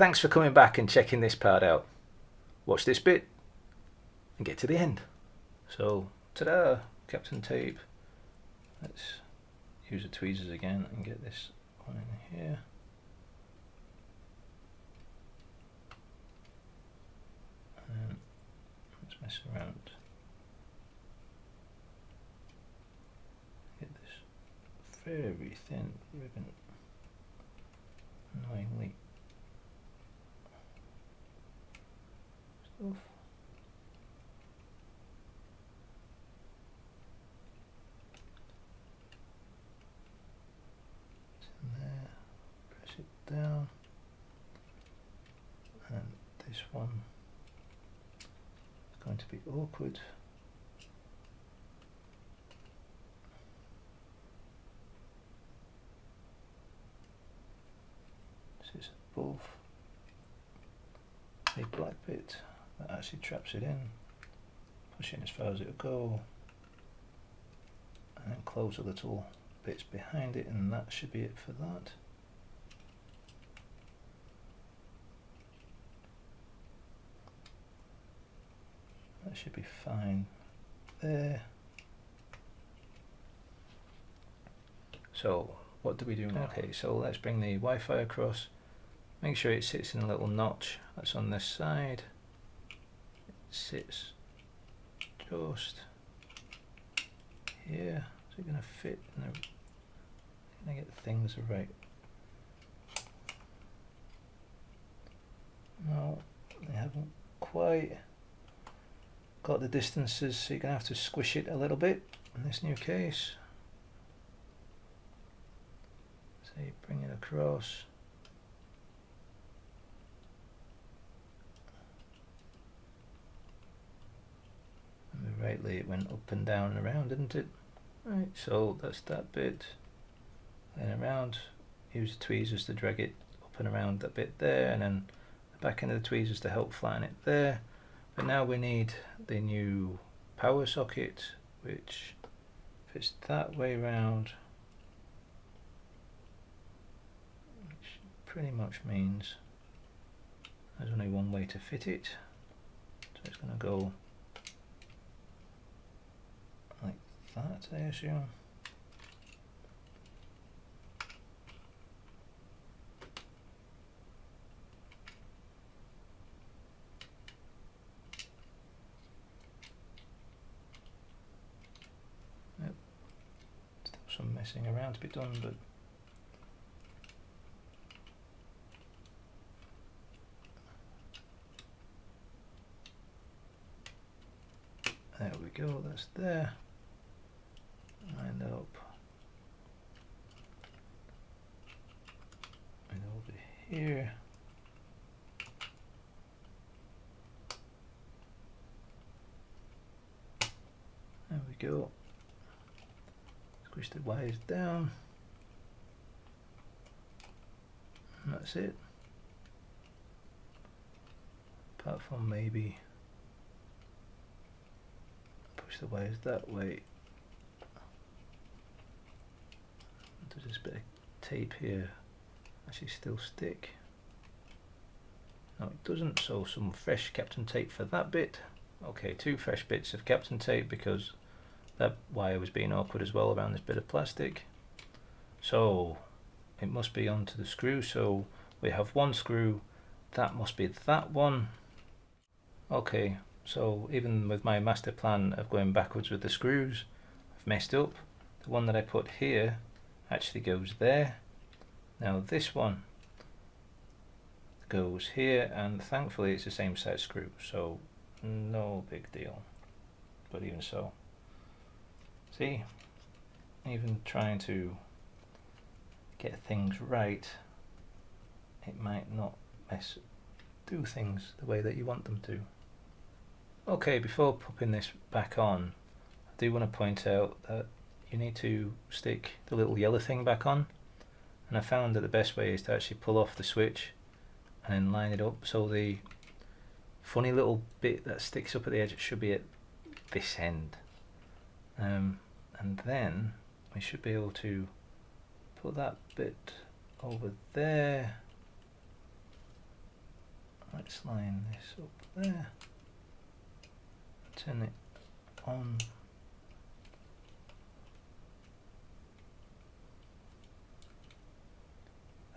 Thanks for coming back and checking this part out. Watch this bit and get to the end. So, ta-da, Captain Tape. Let's use the tweezers again and get this one in here. And let's mess around. Get this very thin ribbon. Annoyingly. Stuff. It's in there. Press it down. And this one is going to be awkward. This is above the black bit that actually traps it in. Push it in as far as it'll go. And then close the little bits behind it, and that should be it for that. That should be fine there. So what do we do now? Okay, so let's bring the Wi-Fi across. Make sure it sits in a little notch that's on this side. It sits just here. Is it going to fit? No. Can I get things right? No, they haven't quite got the distances, so you're going to have to squish it a little bit in this new case. So you bring it across. And rightly it went up and down and around, didn't it? Right, so that's that bit. Then around, use the tweezers to drag it up and around that bit there, and then the back end of the tweezers to help flatten it there. But now we need the new power socket, which fits that way round, which pretty much means there's only one way to fit it. So it's going to go like that, I assume. Some messing around to be done, but there we go, that's there. Lined up. And over here. There we go. Squish the wires down, and that's it. Apart from maybe push the wires that way. Does this bit of tape here actually still stick? No, it doesn't, so some fresh Captain Tape for that bit. Okay, 2 fresh bits of Captain Tape because that wire was being awkward as well around this bit of plastic. So it must be onto the screw, so we have 1 screw, that must be that one. Okay, so even with my master plan of going backwards with the screws, I've messed up. The one that I put here actually goes there. Now this one goes here, and thankfully it's the same size screw, so no big deal. But even so, see, even trying to get things right, it might not do things the way that you want them to. Okay, before popping this back on, I do want to point out that you need to stick the little yellow thing back on, and I found that the best way is to actually pull off the switch and then line it up, so the funny little bit that sticks up at the edge should be at this end. And then we should be able to put that bit over there Let's line this up there, turn it on.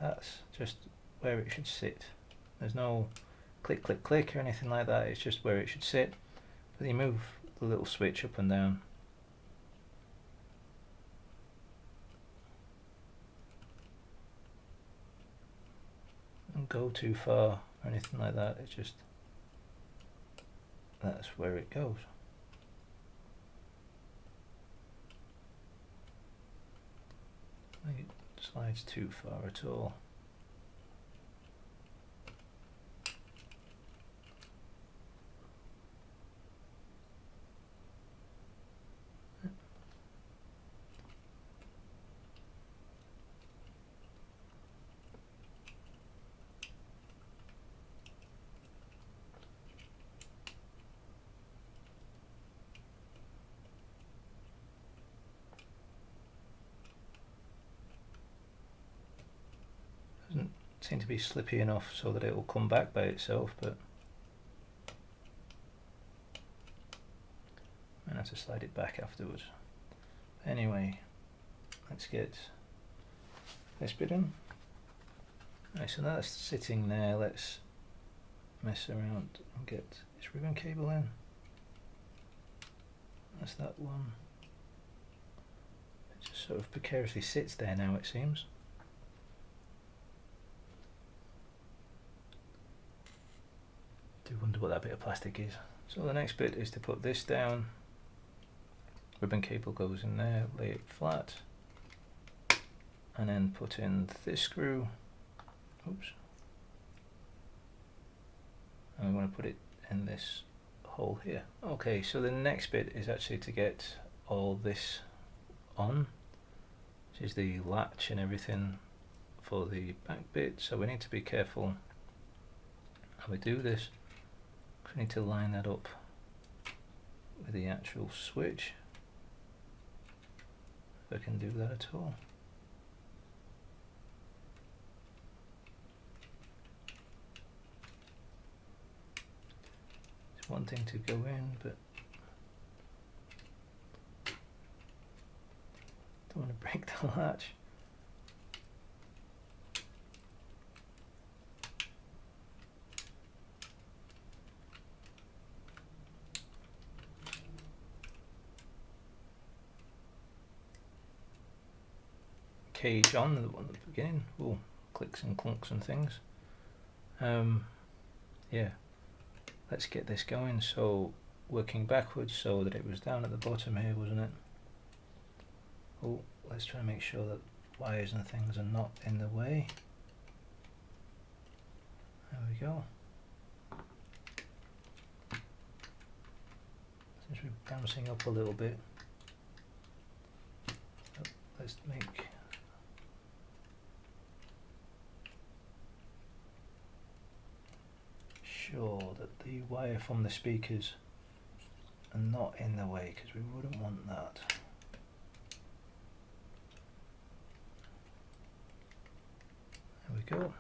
That's just where it should sit. There's no click click click or anything like that, it's just where it should sit. But you move the little switch up and down. Don't go too far or anything like that, it's just that's where it goes. I think it slides too far at all. Doesn't seem to be slippy enough so that it will come back by itself, but I'm gonna have to slide it back afterwards. Anyway, let's get this bit in. Right, so that's sitting there. Let's mess around and get this ribbon cable in. That's that one. It just sort of precariously sits there now, it seems. Do wonder what that bit of plastic is. So the next bit is to put this down. Ribbon cable goes in there, lay it flat, and then put in this screw. Oops. And we want to put it in this hole here. Okay, so the next bit is actually to get all this on, which is the latch and everything for the back bit. So we need to be careful how we do this. We need to line that up with the actual switch, if I can do that at all. It's one thing to go in, but don't want to break the latch. Cage on, the one at the beginning. Oh, clicks and clunks and things. Yeah, let's get this going. So working backwards so that it was down at the bottom here, wasn't it? Oh, let's try and make sure that wires and things are not in the way. There we go. Since we're bouncing up a little bit, let's make sure that the wire from the speakers are not in the way, because we wouldn't want that. There we go.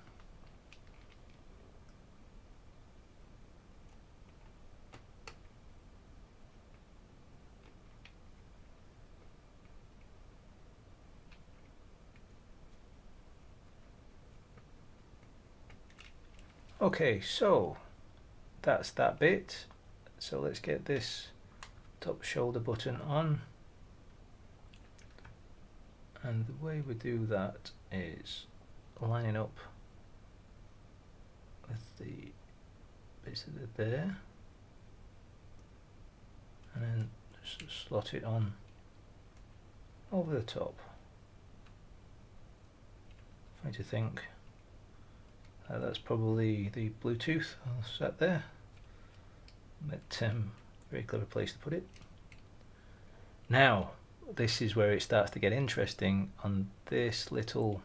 Okay, so that's that bit. So let's get this top shoulder button on, and the way we do that is lining up with the bits that are there, and then just slot it on over the top. Trying to think. That's probably the Bluetooth set there. But very clever place to put it. Now, this is where it starts to get interesting on this little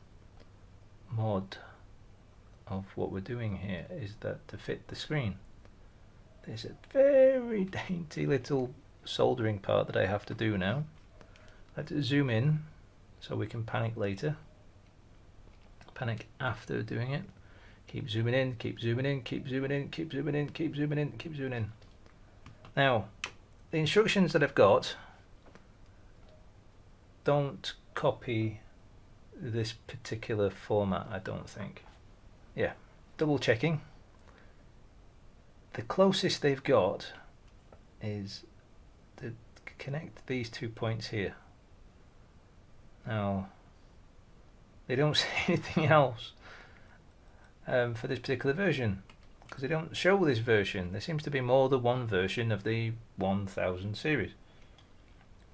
mod of what we're doing here, is that to fit the screen, there's a very dainty little soldering part that I have to do now. Let's zoom in so we can panic later. Panic after doing it. Keep zooming in, keep zooming in, keep zooming in, keep zooming in, keep zooming in, keep zooming in. Now, the instructions that I've got don't copy this particular format, I don't think. Yeah, double checking. The closest they've got is to connect these 2 points here. Now, they don't say anything else for this particular version, because they don't show this version. There seems to be more than one version of the 1000 series,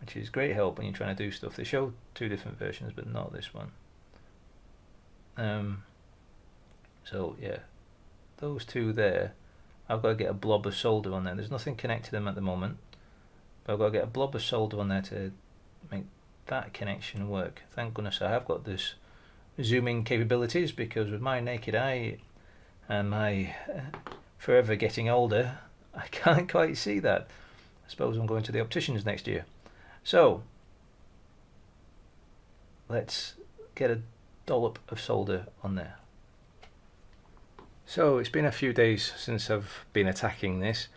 which is great help when you're trying to do stuff. They show 2 different versions, but not this one. So yeah, those 2 there, I've got to get a blob of solder on there. There's nothing connected to them at the moment, but I've got to get a blob of solder on there to make that connection work. Thank goodness I have got this zooming capabilities, because with my naked eye and my forever getting older, I can't quite see that. I suppose I'm going to the opticians next year. So let's get a dollop of solder on there. So it's been a few days since I've been attacking this.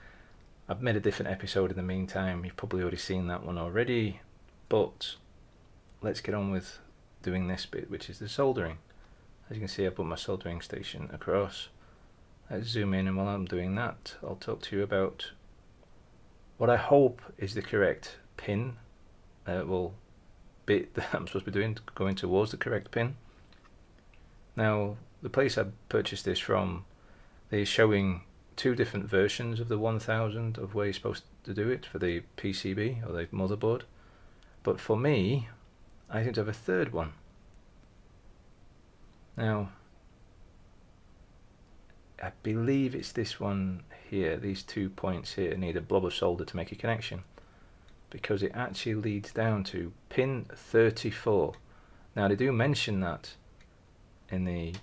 I've made a different episode in the meantime. You've probably already seen that one already, but let's get on with doing this bit, which is the soldering. As you can see, I've put my soldering station across. Let's zoom in, and while I'm doing that, I'll talk to you about what I hope is the correct pin, bit that I'm supposed to be doing, going towards the correct pin. Now, the place I purchased this from, they're showing 2 different versions of the 1000 of where you're supposed to do it for the PCB or the motherboard, but for me, I seem to have a 3rd one. Now, I believe it's this one here. These 2 points here need a blob of solder to make a connection, because it actually leads down to pin 34. Now, they do mention that in the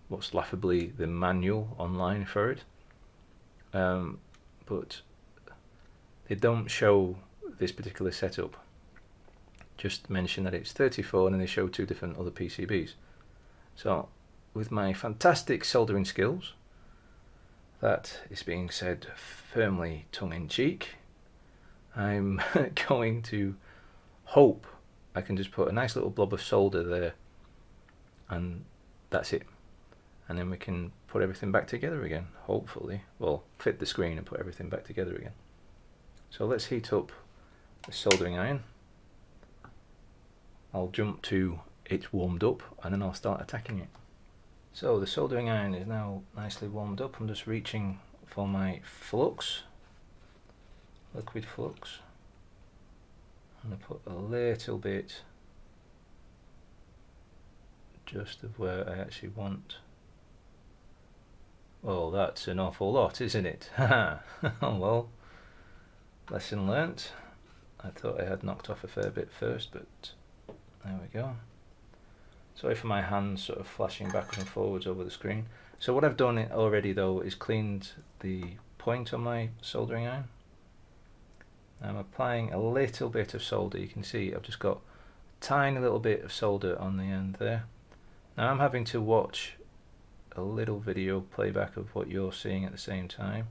what's laughably the manual online for it, but they don't show this particular setup. Just mention that it's 34, and then they show 2 different other PCBs. So with my fantastic soldering skills, that is being said firmly tongue-in-cheek, I'm going to hope I can just put a nice little blob of solder there, and that's it. And then we can put everything back together again, hopefully. Well, fit the screen and put everything back together again. So let's heat up the soldering iron. I'll jump to it's warmed up, and then I'll start attacking it. So the soldering iron is now nicely warmed up. I'm just reaching for my flux, liquid flux. I'm going to put a little bit just of where I actually want. Well, that's an awful lot, isn't it? Oh well, lesson learnt. I thought I had knocked off a fair bit first, but there we go. Sorry for my hands sort of flashing backwards and forwards over the screen. So what I've done already though is cleaned the point on my soldering iron. I'm applying a little bit of solder. You can see I've just got a tiny little bit of solder on the end there. Now I'm having to watch a little video playback of what you're seeing at the same time.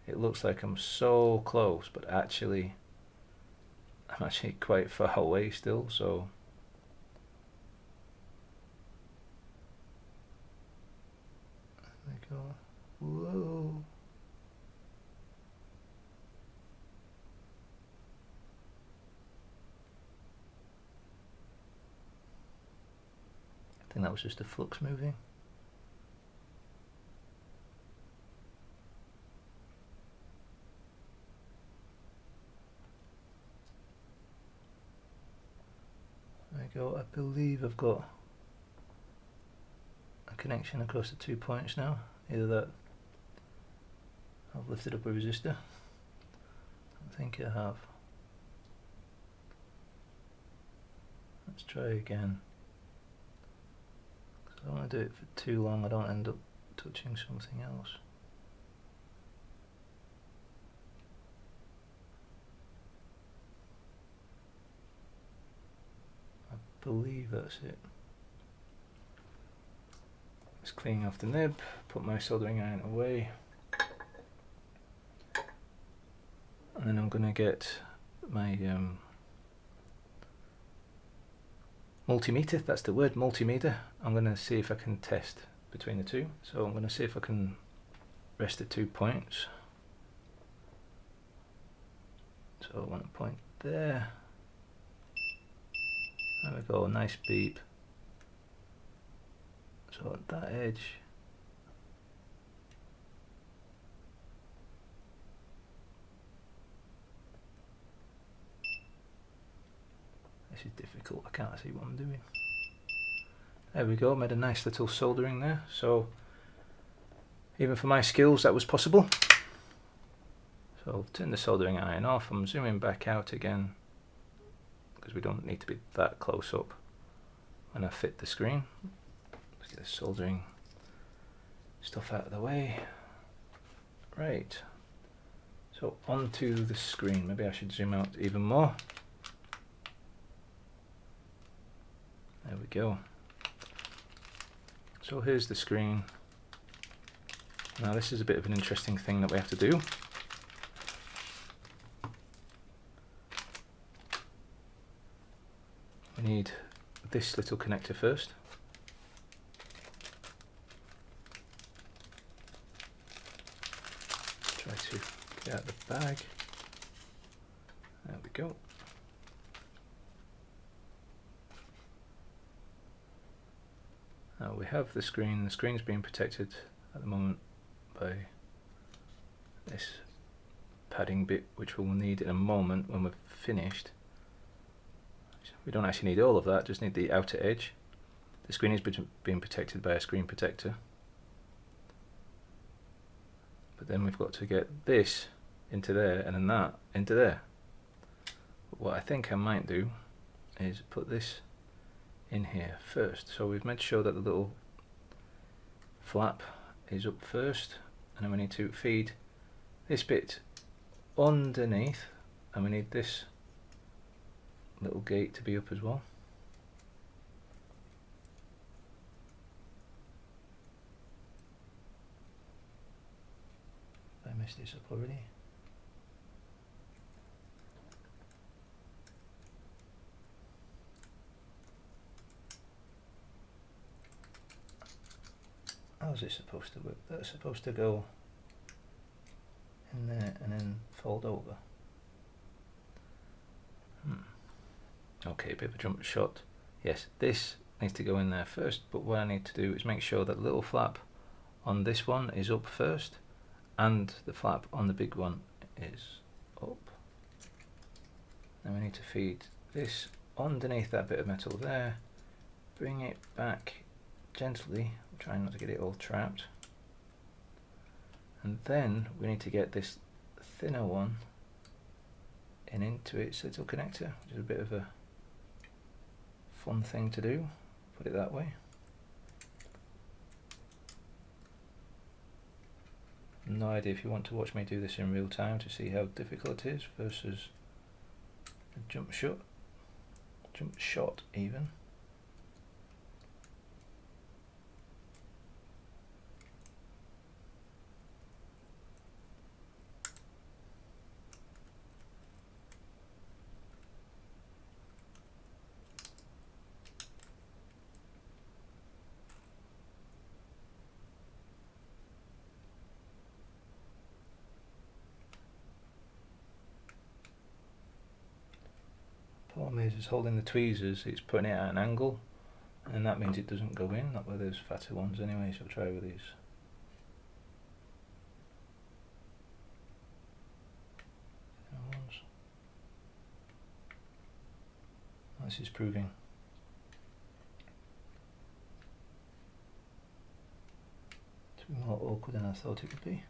It looks like I'm so close, but actually I'm actually quite far away still, so there we go. Whoa. I think that was just the flux moving. There we go. I believe I've got a connection across the 2 points now. Either that, I've lifted up a resistor. I think I have. Let's try again. I don't want to do it for too long, I don't end up touching something else. I believe that's it. Just cleaning off the nib, put my soldering iron away, and then I'm going to get my multimeter, that's the word, multimeter. I'm going to see if I can test between the two. So I'm going to see if I can rest at 2 points. So I want a point there. There we go, nice beep. So at that edge, this is difficult, I can't see what I'm doing. There we go, made a nice little soldering there. So even for my skills that was possible. So I'll turn the soldering iron off. I'm zooming back out again because we don't need to be that close up when I fit the screen. Let's get the soldering stuff out of the way. Right, so onto the screen. Maybe I should zoom out even more. There we go. So here's the screen. Now this is a bit of an interesting thing that we have to do. We need this little connector first. Try to get out the bag. There we go. Now we have the screen. The screen's being protected at the moment by this padding bit, which we'll need in a moment when we've finished. We don't actually need all of that, just need the outer edge. The screen is being protected by a screen protector. But then we've got to get this into there and then that into there. But what I think I might do is put this in here first. So we've made sure that the little flap is up first, and then we need to feed this bit underneath, and we need this little gate to be up as well. I messed this up already. How's it supposed to work? That's supposed to go in there and then fold over. Okay, a bit of a jump shot. Yes, this needs to go in there first, but what I need to do is make sure that the little flap on this one is up first and the flap on the big one is up. Then we need to feed this underneath that bit of metal there, bring it back gently, trying not to get it all trapped, and then we need to get this thinner one in into its little connector, which is a bit of a fun thing to do, put it that way. No idea if you want to watch me do this in real time to see how difficult it is versus a jump shot even. Problem is holding the tweezers, it's putting it at an angle, and that means it doesn't go in, not with those fatter ones anyway, so I'll try with these. This is proving to be more awkward than I thought it would be.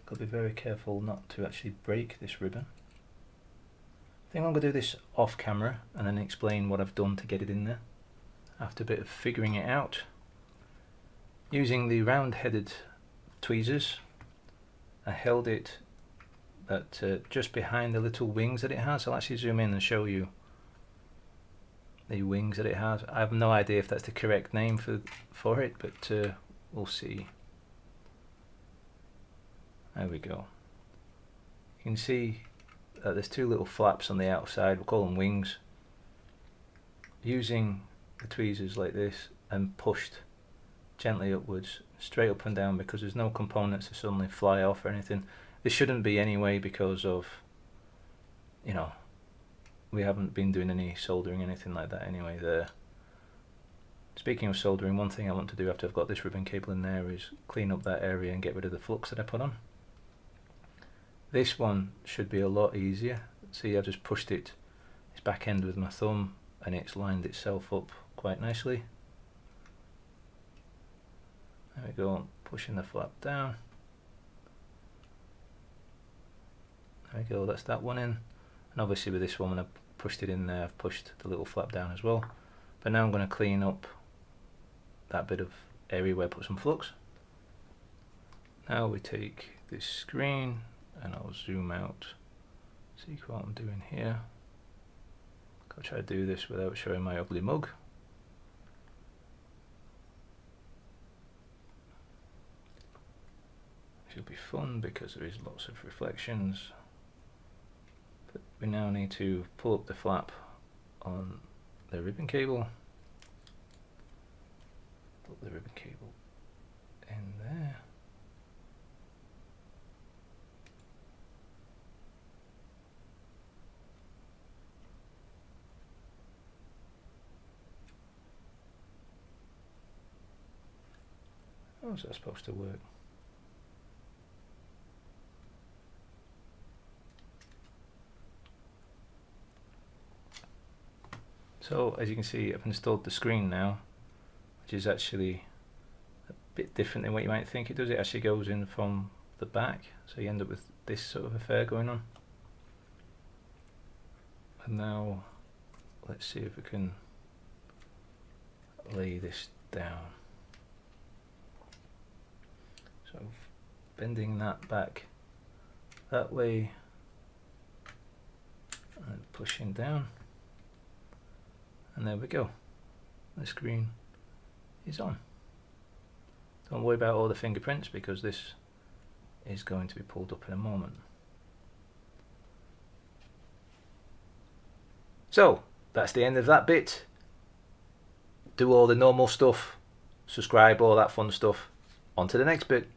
Got to be very careful not to actually break this ribbon. I think I'm going to do this off camera and then explain what I've done to get it in there. after a bit of figuring it out. Using the round-headed tweezers, I held it just behind the little wings that it has. I'll actually zoom in and show you the wings that it has. I have no idea if that's the correct name for it, but we'll see. There we go. You can see that there's two little flaps on the outside, we'll call them wings. Using the tweezers like this and pushed gently upwards, straight up and down, because there's no components to suddenly fly off or anything. There shouldn't be anyway, because of, you know, we haven't been doing any soldering, anything like that anyway there. Speaking of soldering, one thing I want to do after I've got this ribbon cable in there is clean up that area and get rid of the flux that I put on. This one should be a lot easier. See, I've just pushed its back end with my thumb and it's lined itself up quite nicely. There we go, pushing the flap down. There we go, that's that one in. And obviously with this one, when I pushed it in there, I've pushed the little flap down as well. But now I'm going to clean up that bit of area where I put some flux. Now we take this screen and I'll zoom out, see what I'm doing here. I'll try to do this without showing my ugly mug. This will be fun because there is lots of reflections. But we now need to pull up the flap on the ribbon cable. Put the ribbon cable in there. How's that supposed to work? So as you can see, I've installed the screen now, which is actually a bit different than what you might think it does. It actually goes in from the back, so you end up with this sort of affair going on. And now let's see if we can lay this down. So bending that back that way and pushing down, and there we go, the screen is on. Don't worry about all the fingerprints because this is going to be pulled up in a moment. So that's the end of that bit. Do all the normal stuff, subscribe, all that fun stuff. On to the next bit.